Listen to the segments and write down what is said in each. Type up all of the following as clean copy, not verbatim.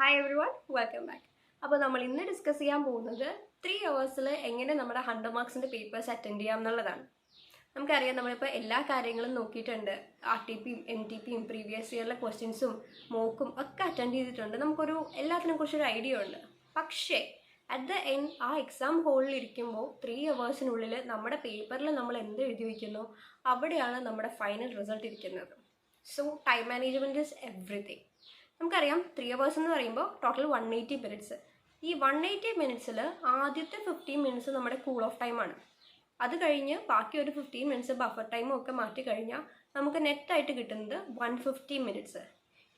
Hi every one, welcome back. അപ്പോൾ നമ്മൾ ഇന്ന് ഡിസ്കസ് ചെയ്യാൻ പോകുന്നത് 3 hours എങ്ങനെ നമ്മുടെ 100 മാർക്സിൻ്റെ പേപ്പേഴ്സ് അറ്റൻഡ് ചെയ്യാം എന്നുള്ളതാണ്. നമുക്കറിയാം, നമ്മളിപ്പോൾ എല്ലാ കാര്യങ്ങളും നോക്കിയിട്ടുണ്ട്. RTP, MTP, പ്രീവിയസ് ഇയറിലെ ക്വസ്റ്റ്യൻസും മോക്കും ഒക്കെ അറ്റൻഡ് ചെയ്തിട്ടുണ്ട്. എല്ലാത്തിനെ കുറിച്ചൊരു ഐഡിയ ഉണ്ട്. പക്ഷേ അറ്റ് ദ എൻഡ് ആ എക്സാം ഹോളിൽ ഇരിക്കുമ്പോൾ 3 hours നമ്മുടെ പേപ്പറിൽ നമ്മൾ എന്ത് എഴുതി വയ്ക്കുന്നോ അവിടെയാണ് നമ്മുടെ ഫൈനൽ റിസൾട്ട് ഇരിക്കുന്നത്. So time management is everything. നമുക്കറിയാം 3 hours എന്ന് പറയുമ്പോൾ ടോട്ടൽ 180 minutes. ഈ 180 minutes ആദ്യത്തെ 15 minutes നമ്മുടെ കൂൾ ഓഫ് ടൈമാണ്. അത് കഴിഞ്ഞ് ബാക്കി ഒരു 15 minutes ബഫർ ടൈമും ഒക്കെ മാറ്റി കഴിഞ്ഞാൽ നമുക്ക് നെറ്റായിട്ട് കിട്ടുന്നത് 150 minutes.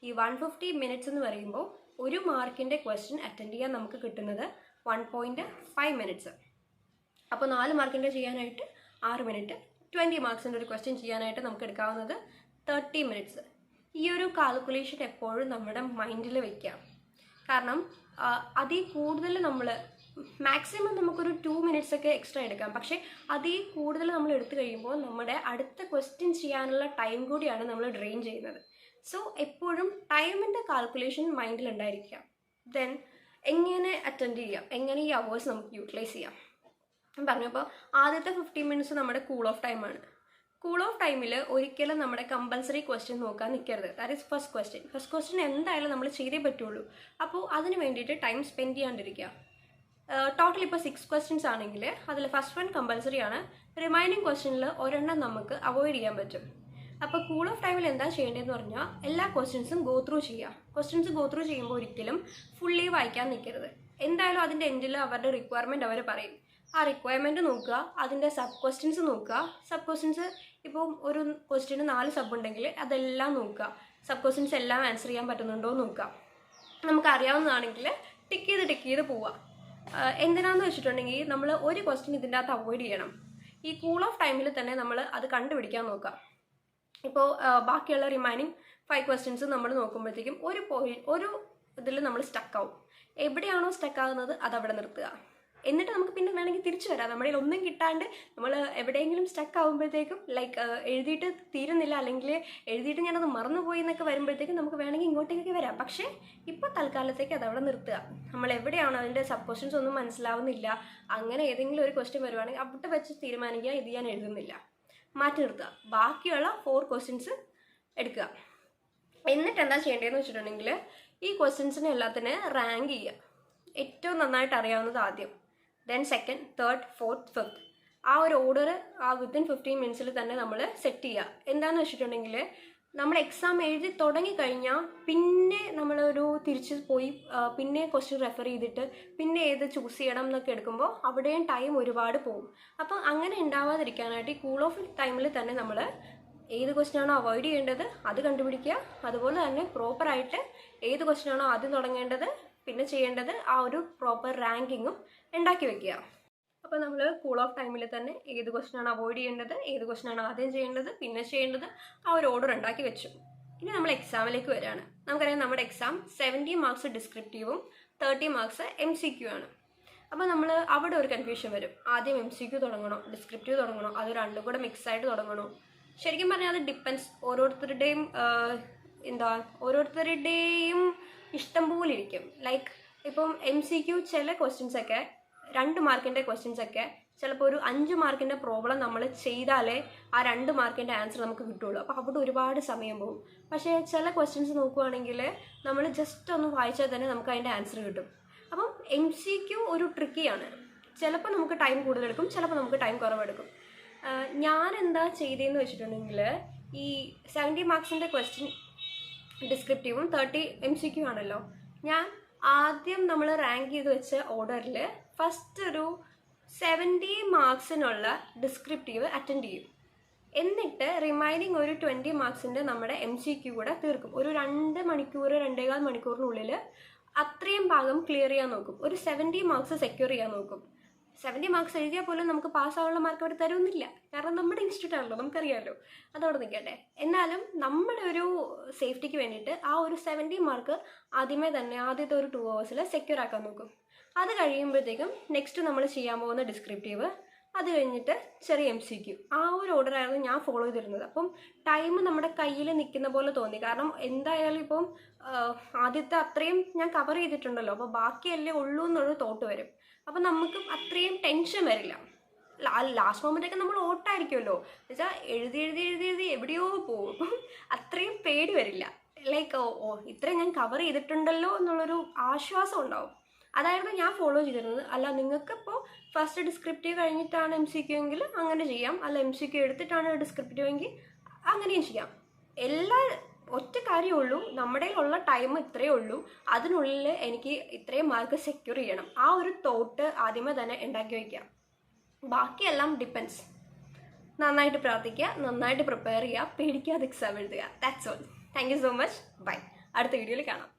ഈ 150 minutes എന്ന് പറയുമ്പോൾ ഒരു മാർക്കിൻ്റെ ക്വസ്റ്റ്യൻ അറ്റൻഡ് ചെയ്യാൻ നമുക്ക് കിട്ടുന്നത് 1.5 minutes. അപ്പോൾ 4 മാർക്കിൻ്റെ ചെയ്യാനായിട്ട് 6 minute, 20 മാർക്സിൻ്റെ ഒരു ക്വസ്റ്റ്യൻ ചെയ്യാനായിട്ട് നമുക്ക് എടുക്കാവുന്നത് 30 minutes. ഈ ഒരു കാൽക്കുലേഷൻ എപ്പോഴും നമ്മുടെ മൈൻഡിൽ വയ്ക്കാം. കാരണം അതിൽ കൂടുതൽ നമ്മൾ മാക്സിമം നമുക്കൊരു 2 minutes ഒക്കെ എക്സ്ട്രാ എടുക്കാം. പക്ഷേ അതിൽ കൂടുതൽ നമ്മൾ എടുത്തു കഴിയുമ്പോൾ നമ്മുടെ അടുത്ത ക്വസ്റ്റ്യൻ ചെയ്യാനുള്ള ടൈം കൂടിയാണ് നമ്മൾ ഡ്രെയിൻ ചെയ്യുന്നത്. സോ എപ്പോഴും ടൈമിൻ്റെ കാൽക്കുലേഷൻ മൈൻഡിലുണ്ടായിരിക്കാം. ദെൻ എങ്ങനെ അറ്റൻഡ് ചെയ്യാം, എങ്ങനെ ഈ അവേഴ്സ് നമുക്ക് യൂട്ടിലൈസ് ചെയ്യാം. ഞാൻ പറഞ്ഞപ്പോൾ ആദ്യത്തെ 15 minutes നമ്മുടെ കൂൾ ഓഫ് ടൈമാണ്. കൂൾ ഓഫ് ടൈമിൽ ഒരിക്കലും നമ്മുടെ കമ്പൽസറി ക്വസ്റ്റ്യൻ നോക്കാൻ നിൽക്കരുത്. ദാറ്റ് ഈസ് ഫസ്റ്റ് ക്വസ്റ്റ്യൻ എന്തായാലും നമ്മൾ ചെയ്തേ പറ്റുള്ളൂ. അപ്പോൾ അതിന് വേണ്ടിയിട്ട് ടൈം സ്പെൻഡ് ചെയ്യാണ്ടിരിക്കുക. ടോട്ടൽ ഇപ്പോൾ 6 questions ആണെങ്കിൽ അതിൽ ഫസ്റ്റ് 1 കമ്പൽസറി ആണ്. റിമൈനിങ് ക്വസ്റ്റ്യനിൽ ഒരെണ്ണം നമുക്ക് അവോയ്ഡ് ചെയ്യാൻ പറ്റും. അപ്പോൾ കൂൾ ഓഫ് ടൈമിൽ എന്താ ചെയ്യേണ്ടതെന്ന് പറഞ്ഞാൽ എല്ലാ ക്വസ്റ്റ്യൻസും ഗോ ത്രൂ ചെയ്യുക. ക്വസ്റ്റ്യൻസ് ഗോ ത്രൂ ചെയ്യുമ്പോൾ ഒരിക്കലും ഫുള്ളി വായിക്കാൻ നിൽക്കരുത്. എന്തായാലും അതിൻ്റെ എൻഡിൽ അവരുടെ റിക്വയർമെൻറ്റ് അവർ പറയും. ആ റിക്വയർമെൻറ്റ് നോക്കുക, അതിൻ്റെ സബ് ക്വസ്റ്റ്യൻസ് നോക്കുക. സബ് ക്വസ്റ്റ്യൻസ് ഇപ്പോൾ ഒരു ക്വസ്റ്റ്യന് 4 സബ് ഉണ്ടെങ്കിൽ അതെല്ലാം നോക്കുക. സബ് ക്വസ്റ്റ്യൻസ് എല്ലാം ആൻസർ ചെയ്യാൻ പറ്റുന്നുണ്ടോ എന്ന് നോക്കുക. നമുക്കറിയാവുന്നതാണെങ്കിൽ ടിക്ക് ചെയ്ത് പോവുക. എന്തിനാണെന്ന് വെച്ചിട്ടുണ്ടെങ്കിൽ നമ്മൾ ഒരു ക്വസ്റ്റ്യൻ ഇതിൻ്റെ അകത്ത് അവോയ്ഡ് ചെയ്യണം. ഈ കൂൾ ഓഫ് ടൈമിൽ തന്നെ നമ്മൾ അത് കണ്ടുപിടിക്കാൻ നോക്കുക. ഇപ്പോൾ ബാക്കിയുള്ള റിമൈനിങ് 5 questions നമ്മൾ നോക്കുമ്പോഴത്തേക്കും ഒരു ഇതിൽ നമ്മൾ സ്റ്റക്കാവും. എവിടെയാണോ സ്റ്റക്കാകുന്നത് അതവിടെ നിർത്തുക. എന്നിട്ട് നമുക്ക് പിന്നെ വേണമെങ്കിൽ തിരിച്ചു വരാം. നമ്മളിൽ ഒന്നും കിട്ടാണ്ട് നമ്മൾ എവിടെയെങ്കിലും സ്റ്റക്ക് ആകുമ്പോഴത്തേക്കും എഴുതിയിട്ട് തീരുന്നില്ല, അല്ലെങ്കിൽ എഴുതിയിട്ട് ഞാനത് മറന്നുപോയി എന്നൊക്കെ വരുമ്പോഴത്തേക്കും നമുക്ക് വേണമെങ്കിൽ ഇങ്ങോട്ടേക്ക് വരാം. പക്ഷേ ഇപ്പോൾ തൽക്കാലത്തേക്ക് അതവിടെ നിർത്തുക. നമ്മൾ എവിടെയാണോ അതിൻ്റെ സബ് ക്വസ്റ്റ്യൻസ് ഒന്നും മനസ്സിലാവുന്നില്ല, അങ്ങനെ ഏതെങ്കിലും ഒരു ക്വസ്റ്റ്യൻ വരുവാണെങ്കിൽ അവിടെ വെച്ച് തീരുമാനിക്കുക, ഇത് ഞാൻ എഴുതുന്നില്ല, മാറ്റി നിർത്തുക. ബാക്കിയുള്ള 4 questions എടുക്കുക. എന്നിട്ട് എന്താ ചെയ്യേണ്ടതെന്ന് വെച്ചിട്ടുണ്ടെങ്കിൽ ഈ ക്വസ്റ്റ്യൻസിനെ എല്ലാത്തിനെ റാങ്ക് ചെയ്യുക. ഏറ്റവും നന്നായിട്ട് അറിയാവുന്നത് ആദ്യം, then second, third, fourth, fifth. ആ ഒരു ഓർഡർ വിത്തിൻ 15 minutes തന്നെ നമ്മൾ സെറ്റ് ചെയ്യുക. എന്താണെന്ന് വെച്ചിട്ടുണ്ടെങ്കിൽ നമ്മൾ എക്സാം എഴുതി തുടങ്ങിക്കഴിഞ്ഞാൽ പിന്നെ നമ്മളൊരു തിരിച്ച് പോയി പിന്നെ ക്വസ്റ്റ്യൻ റെഫർ ചെയ്തിട്ട് പിന്നെ ഏത് ചൂസ് ചെയ്യണം എന്നൊക്കെ എടുക്കുമ്പോൾ അവിടെയും ടൈം ഒരുപാട് പോകും. അപ്പം അങ്ങനെ ഉണ്ടാവാതിരിക്കാനായിട്ട് ഈ കൂൾ ഓഫ് ടൈമിൽ തന്നെ നമ്മൾ ഏത് ക്വസ്റ്റ്യൻ ആണോ അവോയ്ഡ് ചെയ്യേണ്ടത് അത് കണ്ടുപിടിക്കുക. അതുപോലെ തന്നെ പ്രോപ്പറായിട്ട് ഏത് ക്വസ്റ്റ്യൻ ആണോ ആദ്യം തുടങ്ങേണ്ടത് പിന്നെ ചെയ്യേണ്ടത് ആ ഒരു പ്രോപ്പർ റാങ്കിങ്ങും ഉണ്ടാക്കി വെക്കുക. അപ്പോൾ നമ്മൾ കൂൾ ഓഫ് ടൈമിൽ തന്നെ ഏത് ക്വസ്റ്റ്യൻ ആണ് അവോയ്ഡ് ചെയ്യേണ്ടത്, ഏത് ക്വസ്റ്റ്യൻ ആണ് ആദ്യം ചെയ്യേണ്ടത് പിന്നെ ചെയ്യേണ്ടത്, ആ ഒരു ഓർഡർ ഉണ്ടാക്കി വെച്ചു. ഇനി നമ്മൾ എക്സാമിലേക്ക് വരികയാണ്. നമുക്കറിയാം നമ്മുടെ എക്സാം 70 marks ഡിസ്ക്രിപ്റ്റീവും 30 marks MCQ ആണ്. അപ്പോൾ നമ്മൾ അവിടെ ഒരു കൺഫ്യൂഷൻ വരും. ആദ്യം MCQ തുടങ്ങണോ ഡിസ്ക്രിപ്റ്റീവ് തുടങ്ങണോ, അത് രണ്ടും കൂടെ മിക്സ് ആയിട്ട് തുടങ്ങണോ? ശരിക്കും പറഞ്ഞാൽ അത് ഡിപ്പെൻസ്. ഓരോരുത്തരുടെയും ഇഷ്ടം പോലെ ഇരിക്കും. ലൈക്ക് ഇപ്പം MCQ ചില ക്വസ്റ്റ്യൻസൊക്കെ 2 മാർക്കിൻ്റെ ക്വസ്റ്റ്യൻസൊക്കെ ചിലപ്പോൾ ഒരു 5 മാർക്കിൻ്റെ പ്രോബ്ലം നമ്മൾ ചെയ്താലേ ആ 2 മാർക്കിൻ്റെ ആൻസർ നമുക്ക് കിട്ടുള്ളൂ. അപ്പോൾ അവിടെ ഒരുപാട് സമയം പോകും. പക്ഷേ ചില ക്വസ്റ്റ്യൻസ് നോക്കുവാണെങ്കിൽ നമ്മൾ ജസ്റ്റ് ഒന്ന് വായിച്ചാൽ തന്നെ നമുക്ക് അതിൻ്റെ ആൻസർ കിട്ടും. അപ്പം MCQ ഒരു ട്രിക്കിയാണ്. ചിലപ്പോൾ നമുക്ക് ടൈം കൂടുതലെടുക്കും, ചിലപ്പോൾ നമുക്ക് ടൈം കുറവെടുക്കും. ഞാൻ എന്താ ചെയ്തതെന്ന് വെച്ചിട്ടുണ്ടെങ്കിൽ ഈ 70 മാർക്സിൻ്റെ ക്വസ്റ്റ്യൻ ഡിസ്ക്രിപ്റ്റീവും 30 MCQ ആണല്ലോ, ഞാൻ ആദ്യം നമ്മൾ റാങ്ക് ചെയ്ത് വെച്ച ഓർഡറിൽ ഫസ്റ്റ് ഒരു 70 മാർക്സിനുള്ള ഡിസ്ക്രിപ്റ്റീവ് അറ്റൻഡ് ചെയ്യും. എന്നിട്ട് റിമൈനിങ് ഒരു 20 മാർക്സിൻ്റെ നമ്മുടെ MCQ കൂടെ തീർക്കും. ഒരു 2 മണിക്കൂർ 2.25 മണിക്കൂറിനുള്ളിൽ അത്രയും ഭാഗം ക്ലിയർ ചെയ്യാൻ നോക്കും. ഒരു 70 മാർക്സ് സെക്യൂർ ചെയ്യാൻ നോക്കും. 70 മാർക്സ് എഴുതിയാൽ പോലും നമുക്ക് പാസ്സാവാനുള്ള മാർക്ക് അവർ തരുന്നില്ല. കാരണം നമ്മുടെ ഇൻസ്റ്റിറ്റ്യൂട്ട് ആണല്ലോ, നമുക്കറിയാമല്ലോ. അതവിടെ നിൽക്കട്ടെ. എന്നാലും നമ്മുടെ ഒരു സേഫ്റ്റിക്ക് വേണ്ടിയിട്ട് ആ ഒരു 70 മാർക്ക് ആദ്യമേ തന്നെ ആദ്യത്തെ ഒരു 2 hours സെക്യൂർ ആക്കാൻ നോക്കും. അത് കഴിയുമ്പോഴത്തേക്കും നെക്സ്റ്റ് നമ്മൾ ചെയ്യാൻ പോകുന്ന ഡിസ്ക്രിപ്റ്റീവ് അത് കഴിഞ്ഞിട്ട് ചെറിയ MCQ. ആ ഒരു ഓർഡറായിരുന്നു ഞാൻ ഫോളോ ചെയ്തിരുന്നത്. അപ്പം ടൈം നമ്മുടെ കയ്യിൽ നിൽക്കുന്ന പോലെ തോന്നി. കാരണം എന്തായാലും ഇപ്പം ആദ്യത്തെ അത്രയും ഞാൻ കവർ ചെയ്തിട്ടുണ്ടല്ലോ, അപ്പോൾ ബാക്കിയല്ലേ ഉള്ളൂ എന്നൊരു തോട്ട് വരും. അപ്പം നമുക്ക് അത്രയും ടെൻഷൻ വരില്ല. ലാസ്റ്റ് മൊമെൻ്റൊക്കെ നമ്മൾ ഓട്ടായിരിക്കുമല്ലോ, എന്നുവെച്ചാൽ എഴുതി എവിടെയോ പോകും. അത്രയും പേടി വരില്ല. ലൈക്ക് ഇത്രയും ഞാൻ കവർ ചെയ്തിട്ടുണ്ടല്ലോ എന്നുള്ളൊരു ആശ്വാസം ഉണ്ടാവും. അതായിരുന്നു ഞാൻ ഫോളോ ചെയ്തിരുന്നത്. അല്ല, നിങ്ങൾക്കിപ്പോൾ ഫസ്റ്റ് ഡിസ്ക്രിപ്റ്റീവ് കഴിഞ്ഞിട്ടാണ് MCQ എങ്കിൽ അങ്ങനെ ചെയ്യാം, അല്ല MCQ എടുത്തിട്ടാണ് ഡിസ്ക്രിപ്റ്റീവ് എങ്കിൽ അങ്ങനെയും ചെയ്യാം. ഒറ്റ കാര്യമുള്ളൂ, നമ്മുടെ ഉള്ള ടൈം ഇത്രയേ ഉള്ളൂ, അതിനുള്ളിൽ എനിക്ക് ഇത്രയും മാർക്ക് സെക്യൂർ ചെയ്യണം. ആ ഒരു തോട്ട് ആദ്യമേ തന്നെ ഉണ്ടാക്കി വയ്ക്കുക. ബാക്കിയെല്ലാം ഡിപ്പെൻസ്. നന്നായിട്ട് പ്രാർത്ഥിക്കുക, നന്നായിട്ട് പ്രിപ്പയർ ചെയ്യുക, പേടിക്കാതെ എക്സാം എഴുതുക. That's all. Thank you so much. Bye. അടുത്ത വീഡിയോയിൽ കാണാം.